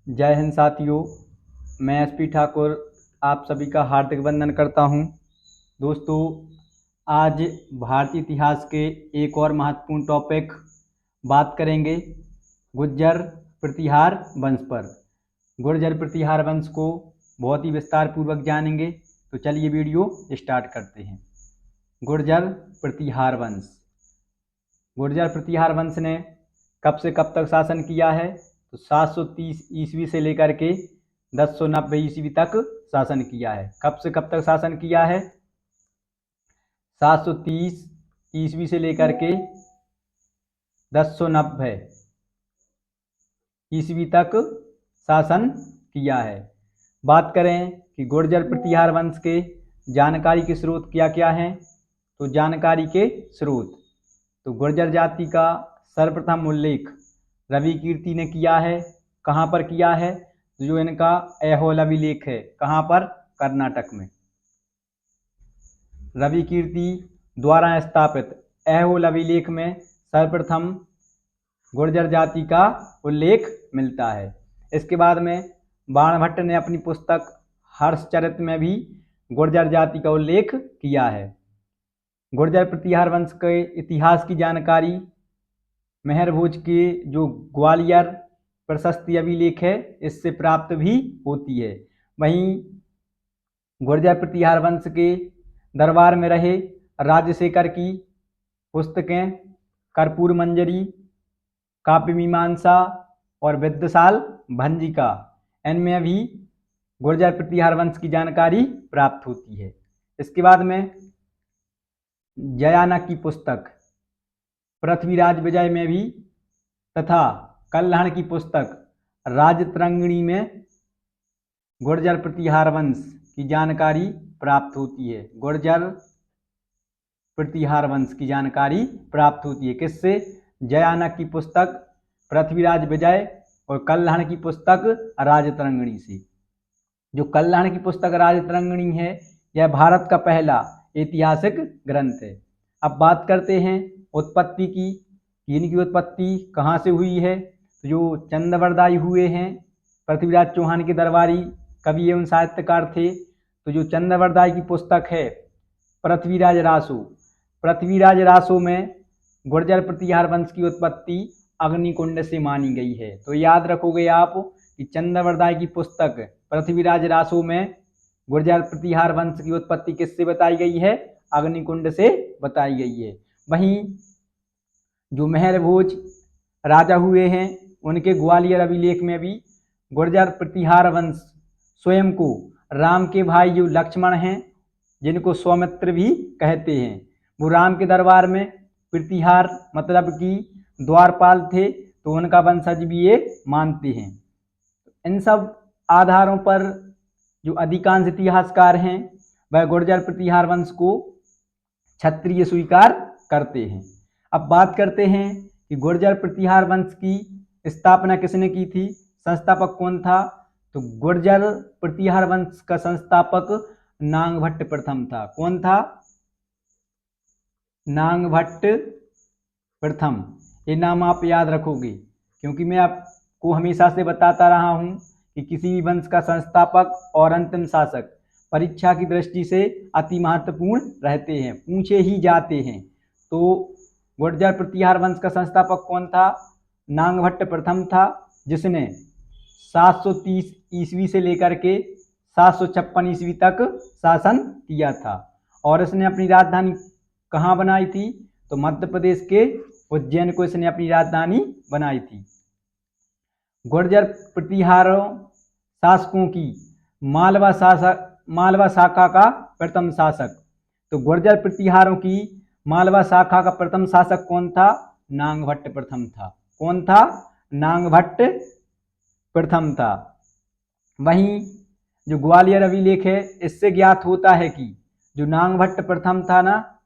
जय हिंद साथियों। मैं एसपी ठाकुर आप सभी का हार्दिक वंदन करता हूं। दोस्तों, आज भारतीय इतिहास के एक और महत्वपूर्ण टॉपिक बात करेंगे गुर्जर प्रतिहार वंश पर। गुर्जर प्रतिहार वंश को बहुत ही विस्तार पूर्वक जानेंगे, तो चलिए वीडियो स्टार्ट करते हैं। गुर्जर प्रतिहार वंश। गुर्जर प्रतिहार वंश ने कब से कब तक शासन किया है? तो 730 ईस्वी से लेकर के 1090 ईस्वी तक शासन किया है। कब से कब तक शासन किया है? 730 ईस्वी से लेकर के 1090 ईस्वी तक शासन किया है। बात करें कि गुर्जर प्रतिहार वंश के जानकारी के स्रोत क्या क्या हैं, तो जानकारी के स्रोत, तो गुर्जर जाति का सर्वप्रथम उल्लेख रवि कीर्ति ने किया है। कहाँ पर किया है? जो इनका ऐहोल अभिलेख है, कहाँ पर? कर्नाटक में। रवि कीर्ति द्वारा स्थापित ऐहोल अभिलेख में सर्वप्रथम गुर्जर जाति का उल्लेख मिलता है। इसके बाद में बाणभट्ट ने अपनी पुस्तक हर्षचरित में भी गुर्जर जाति का उल्लेख किया है। गुर्जर प्रतिहार वंश के इतिहास की जानकारी मेहर भोज के जो ग्वालियर प्रशस्ति अभिलेख है, इससे प्राप्त भी होती है। वहीं गुर्जर प्रतिहार वंश के दरबार में रहे राजशेखर की पुस्तकें कर्पूर मंजरी, काव्य मीमांसा और विद्यासाल भंजिका, इनमें भी गुर्जर प्रतिहार वंश की जानकारी प्राप्त होती है। इसके बाद में जयानक की पुस्तक पृथ्वीराज विजय में भी तथा कल्हण की पुस्तक राजतरंगिणी में गुर्जर प्रतिहार वंश की जानकारी प्राप्त होती है। गुर्जर प्रतिहार वंश की जानकारी प्राप्त होती है किससे? जयानक की पुस्तक पृथ्वीराज विजय और कल्हण की पुस्तक राजतरंगिणी से। जो कल्हण की पुस्तक राजतरंगिणी है, यह भारत का पहला ऐतिहासिक ग्रंथ है। अब बात करते हैं उत्पत्ति की। इनकी उत्पत्ति कहाँ से हुई है? तो जो चंद्रवरदायी हुए हैं, पृथ्वीराज चौहान के दरबारी कवि एवं साहित्यकार थे, तो जो चंद्रवरदायी की पुस्तक है पृथ्वीराज रासो, पृथ्वीराज रासो में गुर्जर प्रतिहार वंश की उत्पत्ति अग्निकुंड से मानी गई है। तो याद रखोगे आप कि चंद्रवरदायी की पुस्तक पृथ्वीराज रासो में गुर्जर प्रतिहार वंश की उत्पत्ति किससे बताई गई है? अग्निकुंड से बताई गई है। वहीं जो मेहर भोज राजा हुए हैं, उनके ग्वालियर अभिलेख में भी गुर्जर प्रतिहार वंश स्वयं को राम के भाई जो लक्ष्मण हैं, जिनको सौमित्र भी कहते हैं, वो राम के दरबार में प्रतिहार मतलब कि द्वारपाल थे, तो उनका वंशज भी ये मानते हैं। इन सब आधारों पर जो अधिकांश इतिहासकार हैं, वह गुर्जर प्रतिहार वंश को क्षत्रिय स्वीकार करते हैं। अब बात करते हैं कि गुर्जर प्रतिहार वंश की स्थापना किसने की थी, संस्थापक कौन था? तो गुर्जर प्रतिहार वंश का संस्थापक नागभट्ट प्रथम था। कौन था? नागभट्ट प्रथम। ये नाम आप याद रखोगे, क्योंकि मैं आपको हमेशा से बताता रहा हूं कि किसी भी वंश का संस्थापक और अंतिम शासक परीक्षा की दृष्टि से अति महत्वपूर्ण रहते हैं, पूछे ही जाते हैं। तो गुर्जर प्रतिहार वंश का संस्थापक कौन था? नागभट्ट प्रथम था, जिसने 730 ईस्वी से लेकर के 756 ईस्वी तक शासन किया था। और इसने अपनी राजधानी कहाँ बनाई थी? तो मध्य प्रदेश के उज्जैन को इसने अपनी राजधानी बनाई थी। गुर्जर प्रतिहारों शासकों की मालवा शाखा का प्रथम शासक, तो गुर्जर प्रतिहारों की मालवा शाखा का प्रथम शासक कौन था? नागभट्ट प्रथम था। कौन था? नागभट्ट प्रथम था। वहीं जो ग्वालियर अभिलेख है, इससे ज्ञात होता है कि जो नागभट्ट प्रथम था ना,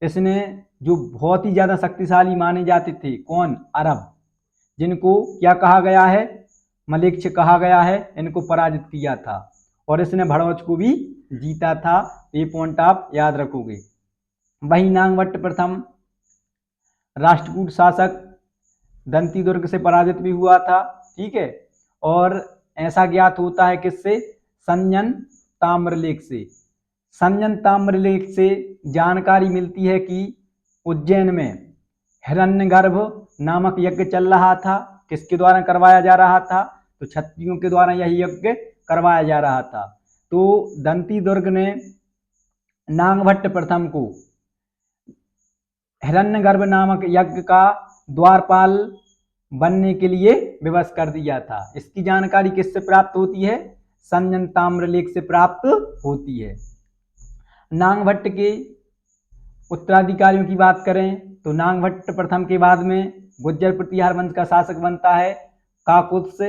इसने जो बहुत ही ज्यादा शक्तिशाली माने जाते थे, कौन? अरब, जिनको क्या कहा गया है? मलेच्छ कहा गया है, इनको पराजित किया था। और इसने भड़ौच को भी जीता था। ये पॉइंट आप याद रखोगे। वही नागभट्ट प्रथम राष्ट्रकूट शासक दंती दुर्ग से पराजित भी हुआ था, ठीक है। और ऐसा ज्ञात होता है किससे? संजन ताम्रलेख से। संजन ताम्रलेख से जानकारी मिलती है कि उज्जैन में हिरण्यगर्भ नामक यज्ञ चल रहा था। किसके द्वारा करवाया जा रहा था? तो क्षत्रियों के द्वारा यही यज्ञ करवाया जा रहा था। तो दंती दुर्ग ने नागभट्ट प्रथम को हिरण्यगर्भ नामक यज्ञ का द्वारपाल बनने के लिए विवश कर दिया था। इसकी जानकारी किससे प्राप्त होती है? संजन ताम्रलेख से प्राप्त होती है। नागभट्ट के उत्तराधिकारियों की बात करें तो नागभट्ट प्रथम के बाद में गुर्जर प्रतिहार वंश का शासक बनता है काकुत्स।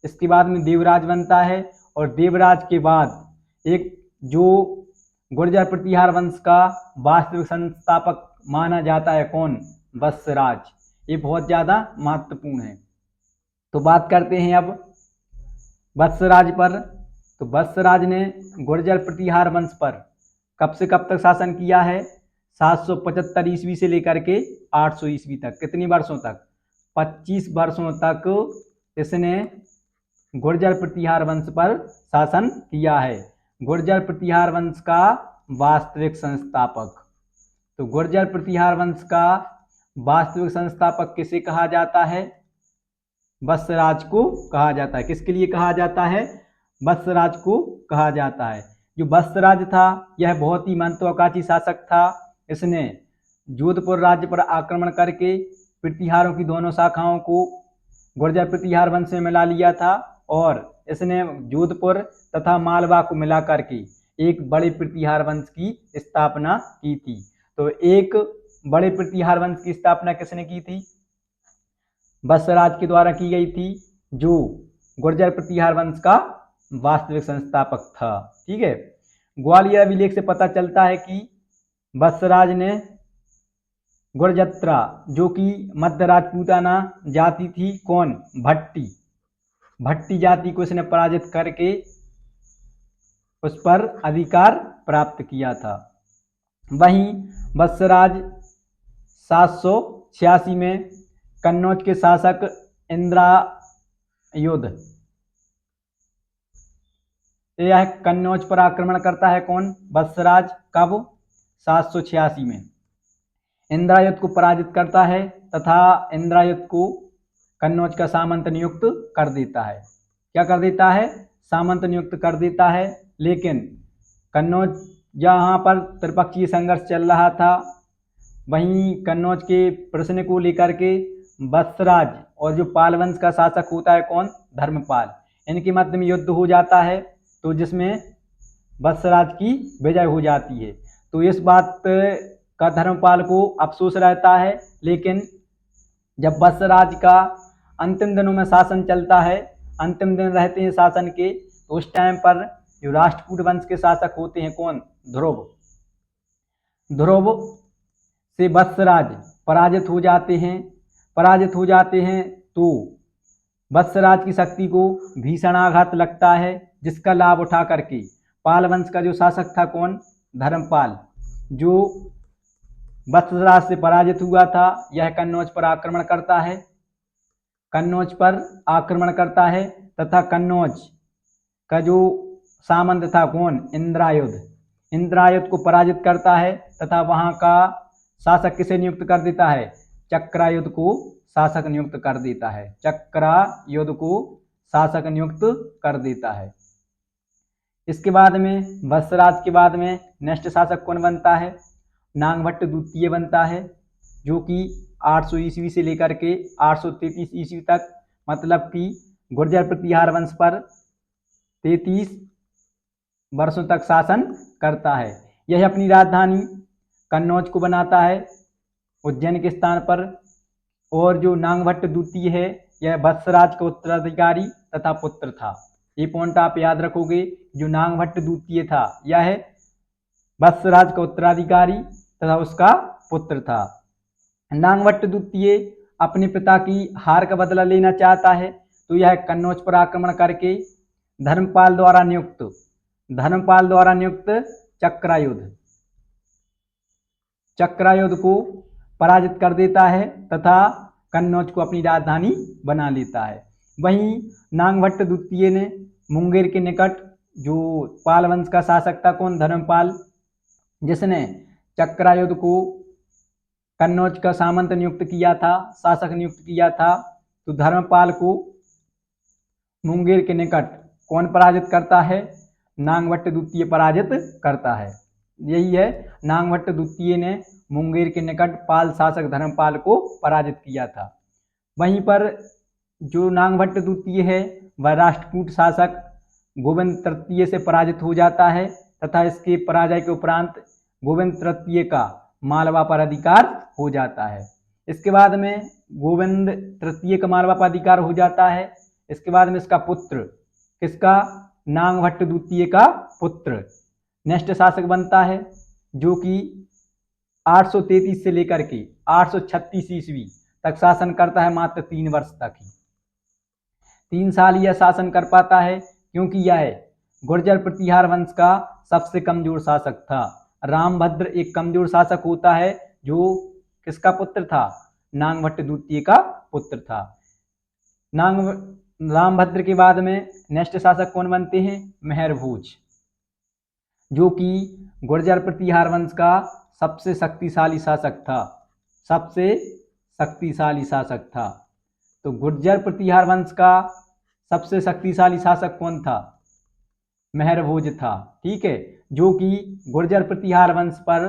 इसके बाद में देवराज बनता है और देवराज के बाद एक जो गुर्जर प्रतिहार वंश का वास्तविक संस्थापक माना जाता है कौन? वत्सराज। ये बहुत ज़्यादा महत्वपूर्ण है। तो बात करते हैं अब वत्सराज पर। तो वत्सराज ने गुर्जर प्रतिहार वंश पर कब से कब तक शासन किया है? 775 ईस्वी से लेकर के 800 ईस्वी तक। कितने वर्षों तक? 25 वर्षों तक इसने गुर्जर प्रतिहार वंश पर शासन किया है। गुर्जर प्रतिहार वंश का वास्तविक संस्थापक। तो गुर्जर प्रतिहार वंश का वास्तविक संस्थापक किसे कहा जाता है? वत्सराज को कहा जाता है। किसके लिए कहा जाता है? वत्सराज को कहा जाता है। जो वत्सराज था यह बहुत ही महत्वाकांक्षी शासक था। इसने जोधपुर राज्य पर आक्रमण करके प्रतिहारों की दोनों शाखाओं को गुर्जर प्रतिहार वंश में मिला लिया था और इसने जोधपुर तथा मालवा को मिला करके एक बड़े प्रतिहार वंश की स्थापना की थी। तो एक बड़े प्रतिहार वंश की स्थापना किसने की थी? वत्सराज के द्वारा की गई थी, जो गुर्जर प्रतिहार वंश का वास्तविक संस्थापक था। ठीक है। ग्वालियर अभिलेख से पता चलता है कि वत्सराज ने गुर्जत्रा, जो कि मध्य राजपूताना जाति थी, कौन? भट्टी। भट्टी जाति को इसने पराजित करके उस पर अधिकार प्राप्त किया था। वहीं वत्सराज 786 में कन्नौज के शासक इंद्रायुध, यह कन्नौज पर आक्रमण करता है। कौन? वत्सराज। कब? 786 में। इंद्रायुध को पराजित करता है तथा इंद्रायुध को कन्नौज का सामंत नियुक्त कर देता है। क्या कर देता है? सामंत नियुक्त कर देता है। लेकिन कन्नौज जहाँ पर त्रिपक्षीय संघर्ष चल रहा था, वहीं कन्नौज के प्रश्न को लेकर के वत्सराज और जो पाल वंश का शासक होता है कौन? धर्मपाल, इनके मध्य में युद्ध हो जाता है, तो जिसमें वत्सराज की विजय हो जाती है। तो इस बात का धर्मपाल को अफसोस रहता है। लेकिन जब वत्सराज का अंतिम दिनों में शासन चलता है, अंतिम दिन रहते हैं शासन के, तो उस टाइम पर जो राष्ट्रकूट वंश के शासक होते हैं कौन? ध्रुव। ध्रुव से वत्सराज पराजित हो जाते हैं। पराजित हो जाते हैं तो वत्सराज की शक्ति को भीषण आघात लगता है, जिसका लाभ उठा करके पाल वंश का जो शासक था कौन? धर्मपाल, जो वत्सराज से पराजित हुआ था, यह कन्नौज पर आक्रमण करता है। कन्नौज पर आक्रमण करता है तथा कन्नौज का जो सामंत था कौन? इंद्रायुध। इंद्रायुध को पराजित करता है तथा वहां का शासक किसे नियुक्त कर देता है? चक्रायुध को शासक नियुक्त कर देता है। चक्रायुध को शासक नियुक्त कर देता है। इसके बाद में वत्सराज के बाद में नेक्स्ट शासक कौन बनता है? नागभट्ट द्वितीय बनता है, जो कि 800 ईस्वी से लेकर के 833 ईस्वी तक, मतलब कि गुर्जर प्रतिहार वंश पर 33 वर्षों तक शासन करता है। यह अपनी राजधानी कन्नौज को बनाता है उज्जैन के स्थान पर। और जो नागभट्ट द्वितीय है, यह वत्सराज का उत्तराधिकारी तथा पुत्र था। ये पॉइंट आप याद रखोगे। जो नागभट्ट द्वितीय था, यह वत्सराज का उत्तराधिकारी तथा उसका पुत्र था। नागभट्ट द्वितीय अपने पिता की हार का बदला लेना चाहता है, तो यह कन्नौज पर आक्रमण करके धर्मपाल द्वारा नियुक्त चक्रायुध को पराजित कर देता है तथा कन्नौज को अपनी राजधानी बना लेता है। वहीं नागभट्ट द्वितीय ने मुंगेर के निकट, जो पाल वंश का शासक था कौन, धर्मपाल, जिसने चक्रायुध को कन्नौज का सामंत नियुक्त किया था, शासक नियुक्त किया था, तो धर्मपाल को मुंगेर के निकट कौन पराजित करता है, नागभट्ट द्वितीय पराजित करता है। यही है, नागभट्ट द्वितीय ने मुंगेर के निकट पाल शासक धर्मपाल को पराजित किया था। वहीं पर जो नागभट्ट द्वितीय है वह राष्ट्रकूट शासक गोविंद तृतीय से पराजित हो जाता है तथा इसके पराजय के उपरांत गोविंद तृतीय का मालवा पर अधिकार हो जाता है। इसके बाद में गोविंद तृतीय का मालवा पर अधिकार हो जाता है। इसके बाद में इसका पुत्र, किसका, नागभट्ट द्वितीय का पुत्र नेक्स्ट शासक बनता है, जो कि 833 से लेकर के 836 ईस्वी तक शासन करता है, मात्र 3 वर्ष तक ही, 3 साल यह शासन कर पाता है, क्योंकि यह गुर्जर प्रतिहार वंश का सबसे कमजोर शासक था। रामभद्र एक कमजोर शासक होता है, जो किसका पुत्र था, नागभट्ट द्वितीय का पुत्र था। रामभद्र के बाद में नेक्स्ट शासक कौन बनते हैं, मेहर भोज, जो कि गुर्जर प्रतिहार वंश का सबसे शक्तिशाली शासक था, सबसे शक्तिशाली शासक था। तो गुर्जर प्रतिहार वंश का सबसे शक्तिशाली शासक कौन था, मेहर भोज था, ठीक है, जो कि गुर्जर प्रतिहार वंश पर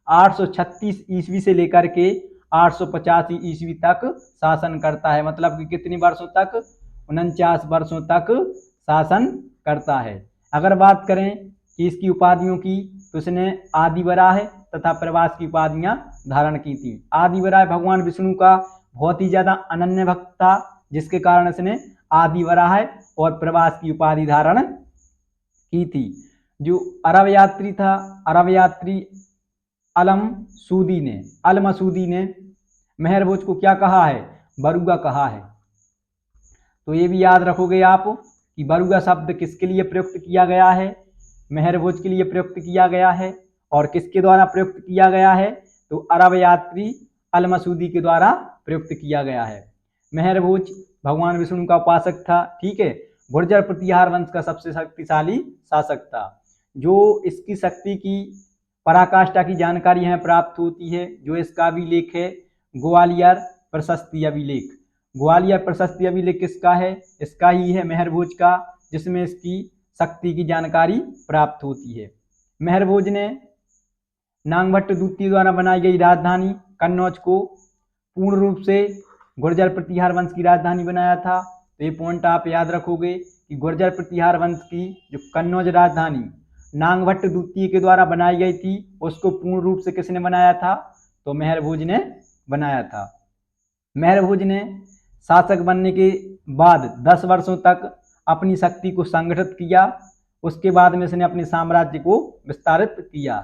836 ईस्वी से लेकर के 885 ईस्वी तक शासन करता है। मतलब कि कितने वर्षों तक, 49 वर्षों तक शासन करता है। अगर बात करें कि इसकी उपाधियों की, तो इसने आदिवराह तथा प्रवास की उपाधियां धारण की थी। आदिवराह भगवान विष्णु का बहुत ही ज्यादा अनन्य भक्त था, जिसके कारण इसने आदिवराह और प्रवास की उपाधि धारण की थी। जो अरब यात्री था, अरब यात्री अलमसूदी ने मेहर भोज को क्या कहा है, बरुआ कहा है। तो ये भी याद रखोगे आप कि बरुआ शब्द किसके लिए प्रयुक्त किया गया है, मेहर भोज के लिए प्रयुक्त किया गया है। और किसके द्वारा प्रयुक्त किया गया है, तो अरब यात्री अलमसूदी के द्वारा प्रयुक्त किया गया है। मेहर भोज भगवान विष्णु का उपासक था, ठीक है, गुर्जर प्रतिहार वंश का सबसे शक्तिशाली शासक था। जो इसकी शक्ति की पराकाष्ठा की जानकारी हमें प्राप्त होती है, जो इसका अभिलेख है ग्वालियर प्रशस्ति अभिलेख। ग्वालियर प्रशस्ति अभिलेख किसका है, इसका ही है, मेहर भोज का, जिसमें इसकी शक्ति की जानकारी प्राप्त होती है। मेहर भोज ने नागभट्ट द्वितीय द्वारा बनाई गई राजधानी कन्नौज को पूर्ण रूप से गुर्जर प्रतिहार वंश की राजधानी बनाया था। तो ये पॉइंट आप याद रखोगे कि गुर्जर प्रतिहार वंश की जो कन्नौज राजधानी नागभट्ट द्वितीय के द्वारा बनाई गई थी, उसको पूर्ण रूप से किसने बनाया था, तो मेहर भोज ने बनाया था। मेहर भोज ने शासक बनने के बाद 10 वर्षों तक अपनी शक्ति को संगठित किया। उसके बाद में इसने अपने साम्राज्य को विस्तारित किया।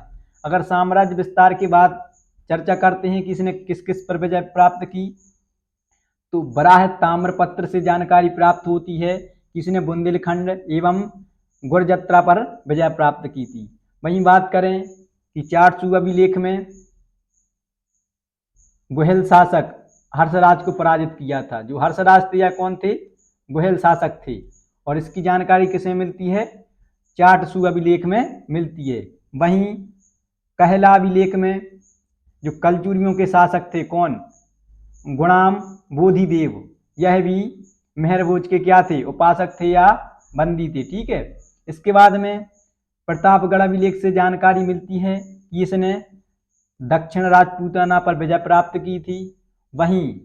अगर साम्राज्य विस्तार के बाद चर्चा करते हैं कि इसने किस किस पर विजय प्राप्त की, तो बराह ताम्रपत्र से जानकारी प्राप्त होती है कि इसने बुंदेलखंड एवं गुरजत्रा पर विजय प्राप्त की थी। वहीं बात करें कि चारसू अभिलेख में गुहिल शासक हर्षराज को पराजित किया था। जो हर्षराज थे या कौन थे, गुहिल शासक थे, और इसकी जानकारी किसे मिलती है, चारसू अभिलेख में मिलती है। वहीं कहला अभिलेख में जो कलचुरियों के शासक थे कौन, गुणाम बोधिदेव, यह भी मेहर भोज के क्या थे, उपासक थे या बंदी थे, ठीक है। इसके बाद में प्रतापगढ़ अभिलेख से जानकारी मिलती है कि इसने दक्षिण राजपूताना पर विजय प्राप्त की थी। वहीं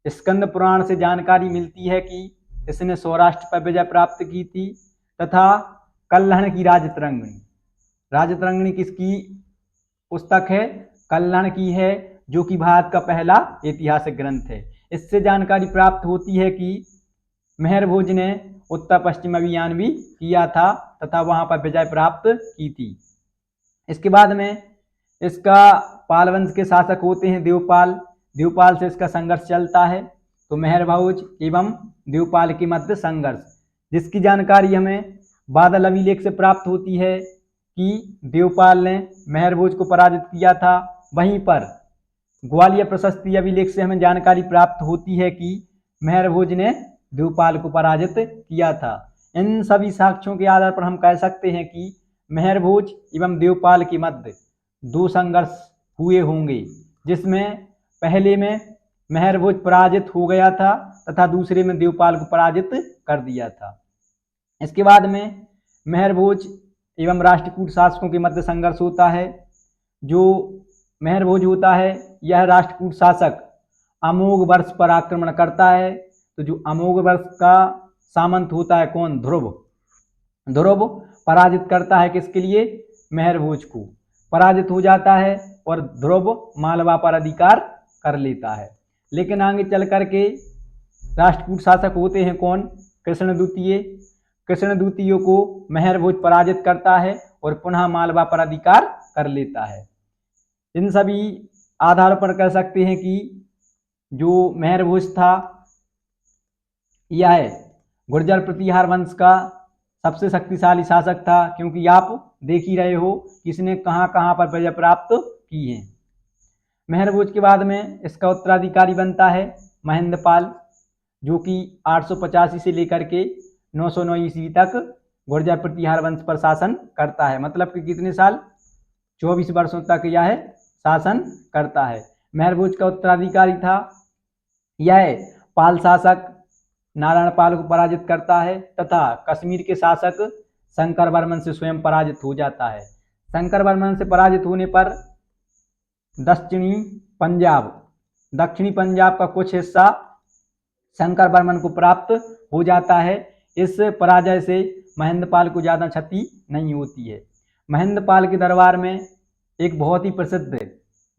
स्कंद पुराण से जानकारी मिलती है कि इसने सौराष्ट्र पर विजय प्राप्त की थी। तथा कल्हण की राजतरंगिणी, राजतरंगिणी किसकी पुस्तक है, कल्हण की है, जो कि भारत का पहला ऐतिहासिक ग्रंथ है। इससे जानकारी प्राप्त होती है कि मेहर भोज ने उत्तर पश्चिम अभियान भी किया था तथा वहां पर विजय प्राप्त की थी। इसके बाद में इसका पाल वंश के शासक होते हैं देवपाल। देवपाल से इसका संघर्ष चलता है। तो मेहर भोज एवं देवपाल के मध्य संघर्ष, जिसकी जानकारी हमें बादल अभिलेख से प्राप्त होती है कि देवपाल ने मेहर भोज को पराजित किया था। वहीं पर ग्वालियर प्रशस्ति अभिलेख से हमें जानकारी प्राप्त होती है कि मेहर भोज ने देवपाल को पराजित किया था। इन सभी साक्ष्यों के आधार पर हम कह सकते हैं कि मेहरभोज एवं देवपाल के मध्य दो संघर्ष हुए होंगे, जिसमें पहले में मेहरभोज पराजित हो गया था तथा दूसरे में देवपाल को पराजित कर दिया था। इसके बाद में मेहरभोज एवं राष्ट्रकूट शासकों के मध्य संघर्ष होता है। जो मेहरभोज होता है यह राष्ट्रकूट शासक अमोघ वर्ष पर आक्रमण करता है। तो जो अमोघ वर्ष का सामंत होता है कौन? ध्रुव। ध्रुव पराजित करता है किसके लिए? मेहरभोज को। पराजित हो जाता है और ध्रुव मालवा पर अधिकार कर लेता है। लेकिन आगे चल करके राष्ट्रकूट शासक होते हैं कौन? कृष्ण द्वितीय। कृष्ण द्वितीय को मेहरभोज पराजित करता है और पुनः मालवा पर अधिकार कर लेता है। इन सभी आधारों पर कह सकते हैं कि जो मेहरभोज था यह गुर्जर प्रतिहार वंश का सबसे शक्तिशाली शासक था, क्योंकि आप देख ही रहे हो किसने कहाँ कहाँ पर विजय प्राप्त की है। मेहरभोज के बाद में इसका उत्तराधिकारी बनता है महेंद्रपाल, जो कि 885 से लेकर के 909 ईस्वी तक गुर्जर प्रतिहार वंश पर शासन करता है। मतलब कि कितने साल? 24 वर्षों तक यह शासन करता है। मेहरभोज का उत्तराधिकारी था यह पाल शासक नारायण पाल को पराजित करता है तथा कश्मीर के शासक शंकर वर्मन से स्वयं पराजित हो जाता है। शंकर वर्मन से पराजित होने पर दक्षिणी पंजाब का कुछ हिस्सा शंकर वर्मन को प्राप्त हो जाता है। इस पराजय से महेंद्रपाल को ज़्यादा क्षति नहीं होती है। महेंद्रपाल के दरबार में एक बहुत ही प्रसिद्ध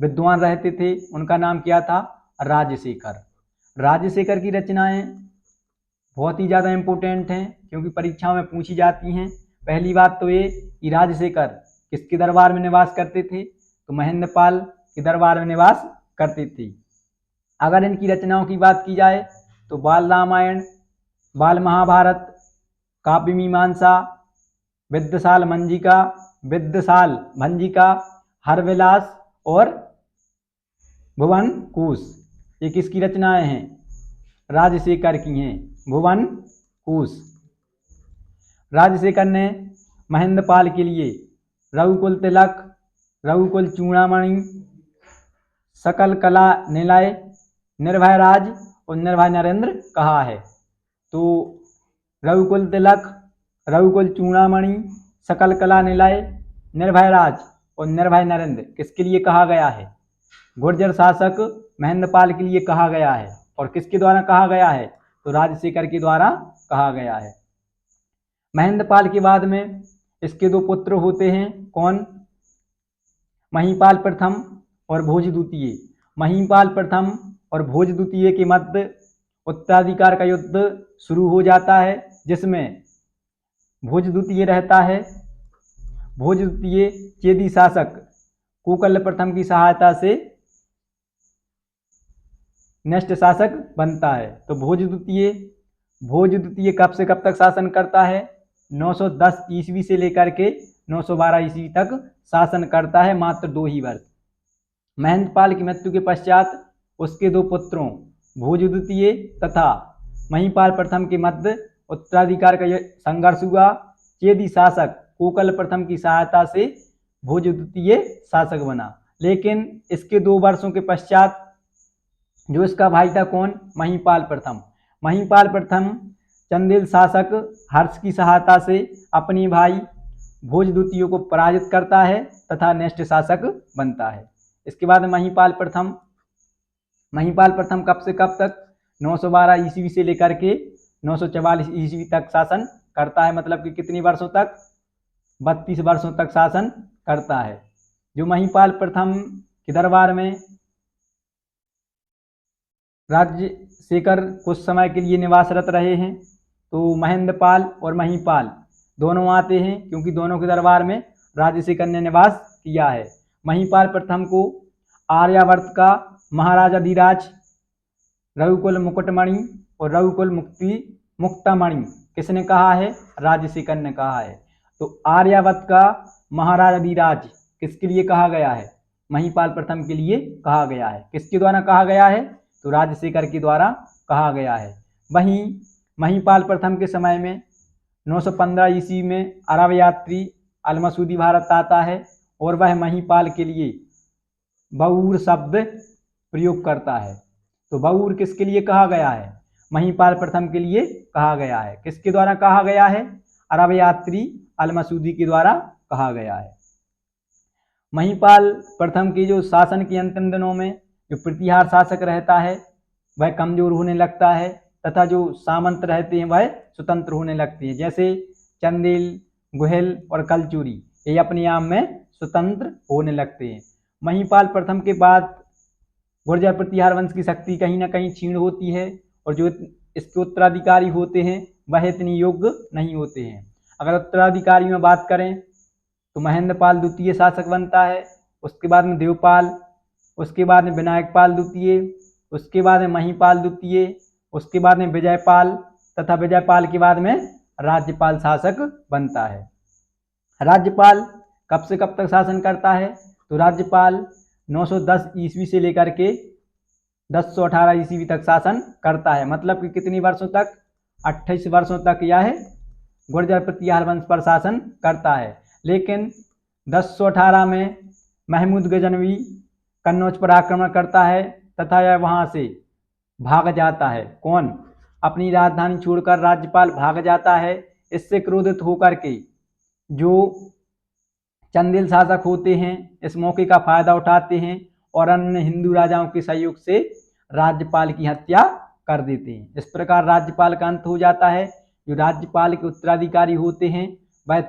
विद्वान रहते थे, उनका नाम क्या था? राजशेखर। राजशेखर की रचनाएं बहुत ही ज़्यादा इम्पोर्टेंट हैं, क्योंकि परीक्षाओं में पूछी जाती हैं। पहली बात तो ये कि राजशेखर किसके दरबार में निवास करते थे? तो महेंद्रपाल के दरबार में निवास करते थे। अगर इनकी रचनाओं की बात की जाए तो बाल रामायण, बाल महाभारत, काव्य मीमांसा, विद्यासाल भंजिका, हरविलास और भुवन कोश, ये किसकी रचनाएं हैं? राजशेखर की हैं। भुवन कोश। राजशेखर ने महेंद्रपाल के लिए रघुकुल तिलक, रघुकुल चूड़ामणि, सकल कला निलय, निर्भय राज और निर्भय नरेंद्र कहा है। तो रघुकुल तिलक, रघुकुल चूड़ामणि, सकल कला निलय, निर्भय राज और निर्भय नरेंद्र किसके लिए कहा गया है? गुर्जर शासक महेंद्रपाल के लिए कहा गया है। और किसके द्वारा कहा गया है? तो राजशेखर के द्वारा कहा गया है। महेंद्रपाल के बाद में इसके दो पुत्र होते हैं कौन? महिपाल प्रथम और भोज द्वितीय। महिपाल प्रथम और भोज द्वितीय के मध्य उत्तराधिकार का युद्ध शुरू हो जाता है, जिसमें भोज द्वितीय रहता है। भोज द्वितीय चेदी शासक कोकल प्रथम की सहायता से नेष्ट शासक बनता है। तो भोज द्वितीय कब से कब तक शासन करता है? 910 ईस्वी से लेकर के 912 ईस्वी तक शासन करता है, मात्र 2 ही वर्ष। महेंद्रपाल की मृत्यु के पश्चात उसके दो पुत्रों भोज द्वितीय तथा महिपाल प्रथम के मध्य उत्तराधिकार का संघर्ष हुआ। चेदी शासक कोकल प्रथम की सहायता से भोज द्वितीय शासक बना, लेकिन इसके 2 वर्षों के पश्चात जो इसका भाई था कौन? महिपाल प्रथम। महिपाल प्रथम चंदेल शासक हर्ष की सहायता से अपने भाई भोज द्वितीय को पराजित करता है तथा नेष्ट शासक बनता है। इसके बाद महिपाल प्रथम कब से कब तक? 912 ईस्वी से लेकर के 944 ईस्वी तक शासन करता है। मतलब कि कितने वर्षों तक? 32 वर्षों तक शासन करता है। जो महिपाल प्रथम के दरबार में राजशेखर कुछ समय के लिए निवासरत रहे हैं, तो महेंद्रपाल और महिपाल दोनों आते हैं, क्योंकि दोनों के दरबार में राजशेखर ने निवास किया है। महिपाल प्रथम को आर्यावर्त का महाराजाधिराज रघुकुल मुकुटमणि और रघुकुल मुक्तामणि किसने कहा है? राजशेखर ने कहा है। तो आर्यावर्त का महाराजाधिराज किसके लिए कहा गया है? महिपाल प्रथम के लिए कहा गया है। किसके द्वारा कहा गया है? तो राजशेखर के द्वारा कहा गया है। वहीं महिपाल प्रथम के समय में 915 ईस्वी में अरब यात्री अल-मसूदी भारत आता है और वह महिपाल के लिए बऊर शब्द प्रयोग करता है। तो बऊर किसके लिए कहा गया है? महिपाल प्रथम के लिए कहा गया है। किसके द्वारा कहा गया है? अरब यात्री अल-मसूदी के द्वारा कहा गया है। महिपाल प्रथम के जो शासन के अंतिम दिनों में जो प्रतिहार शासक रहता है वह कमजोर होने लगता है तथा जो सामंत रहते हैं वह स्वतंत्र होने लगते हैं। जैसे चंदेल, गुहिल और कलचुरी ये अपने आप में स्वतंत्र होने लगते हैं। महिपाल प्रथम के बाद गुर्जर प्रतिहार वंश की शक्ति कहीं ना कहीं क्षीण होती है और जो इसके उत्तराधिकारी होते हैं वह इतनी योग्य नहीं होते हैं। अगर उत्तराधिकारी में बात करें तो महेंद्रपाल द्वितीय शासक बनता है, उसके बाद में देवपाल, उसके बाद में विनायकपाल द्वितीय, उसके बाद में महिपाल द्वितीय, उसके बाद में विजयपाल तथा विजयपाल के बाद में राज्यपाल शासक बनता है। राज्यपाल कब से कब तक शासन करता है? तो राज्यपाल 910 ईस्वी से लेकर के 1018 ईस्वी तक शासन करता है। मतलब कि कितने वर्षों तक? 28 वर्षों तक यह गुर्जर प्रतिहार वंश पर शासन करता है। लेकिन 1018 में महमूद गजनवी कन्नौज पर आक्रमण करता है तथा यह वहां से भाग जाता है। कौन? अपनी राजधानी छोड़कर राज्यपाल भाग जाता है। इससे क्रोधित होकर के जो चंदेल शासक होते हैं इस मौके का फायदा उठाते हैं और अन्य हिंदू राजाओं के सहयोग से राज्यपाल की हत्या कर देते हैं। इस प्रकार राज्यपाल का अंत हो जाता है। जो राज्यपाल के उत्तराधिकारी होते हैं वह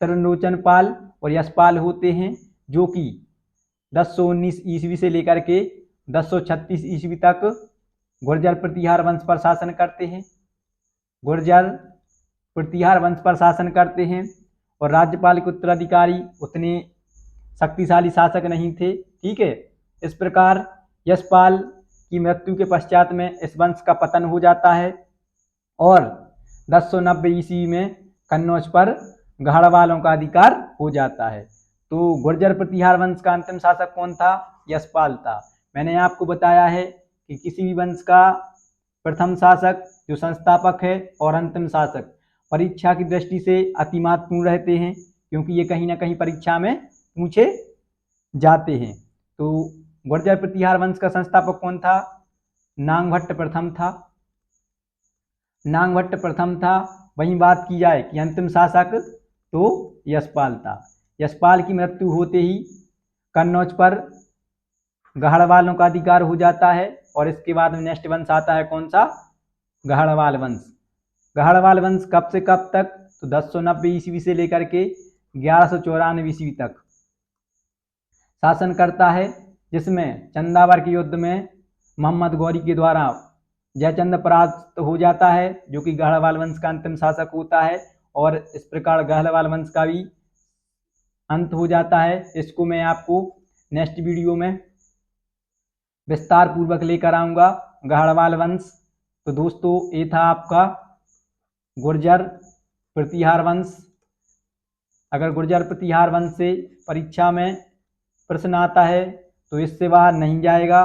त्रिलोचनपाल और यशपाल होते हैं, जो कि 1019 ईस्वी से लेकर के 1036 ईस्वी तक गुर्जर प्रतिहार वंश पर शासन करते हैं। गुर्जर प्रतिहार वंश पर शासन करते हैं और राज्यपाल के उत्तराधिकारी उतने शक्तिशाली शासक नहीं थे। ठीक है, इस प्रकार यशपाल की मृत्यु के पश्चात में इस वंश का पतन हो जाता है और 1090 ईस्वी में कन्नौज पर गढ़वालों का अधिकार हो जाता है। तो गुर्जर प्रतिहार वंश का अंतिम शासक कौन था? यशपाल था। मैंने आपको बताया है कि किसी भी वंश का प्रथम शासक जो संस्थापक है और अंतिम शासक परीक्षा की दृष्टि से अति महत्वपूर्ण रहते हैं, क्योंकि ये कहीं ना कहीं परीक्षा में पूछे जाते हैं। तो गुर्जर प्रतिहार वंश का संस्थापक कौन था? नागभट्ट प्रथम था। नागभट्ट प्रथम था। वहीं बात की जाए कि अंतिम शासक तो यशपाल था। यशपाल की मृत्यु होते ही कन्नौज पर गढ़वालों का अधिकार हो जाता है और इसके बाद में नेक्स्ट वंश आता है कौन सा? गढ़वाल वंश। गढ़वाल वंश कब से कब तक? तो 1090 ईस्वी से लेकर के 1194 ईस्वी तक शासन करता है, जिसमें चंदावर के युद्ध में मोहम्मद गौरी के द्वारा जयचंद परास्त हो जाता है, जो कि गढ़वाल वंश का अंतिम शासक होता है और इस प्रकार गढ़वाल वंश का भी अंत हो जाता है। इसको मैं आपको नेक्स्ट वीडियो में विस्तार पूर्वक लेकर आऊँगा, गढ़वाल वंश। तो दोस्तों ये था आपका गुर्जर प्रतिहार वंश। अगर गुर्जर प्रतिहार वंश से परीक्षा में प्रश्न आता है तो इससे बाहर नहीं जाएगा।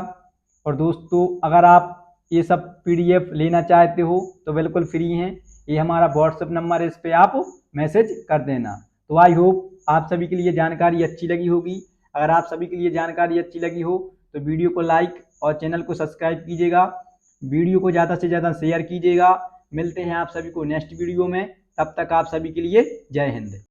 और दोस्तों अगर आप ये सब PDF लेना चाहते हो तो बिल्कुल फ्री हैं, ये हमारा व्हाट्सएप नंबर है, इस पर आप मैसेज कर देना। तो आई होप आप सभी के लिए जानकारी अच्छी लगी होगी। अगर आप सभी के लिए जानकारी अच्छी लगी हो तो वीडियो को लाइक और चैनल को सब्सक्राइब कीजिएगा, वीडियो को ज़्यादा से ज़्यादा शेयर कीजिएगा। मिलते हैं आप सभी को नेक्स्ट वीडियो में, तब तक आप सभी के लिए जय हिंद।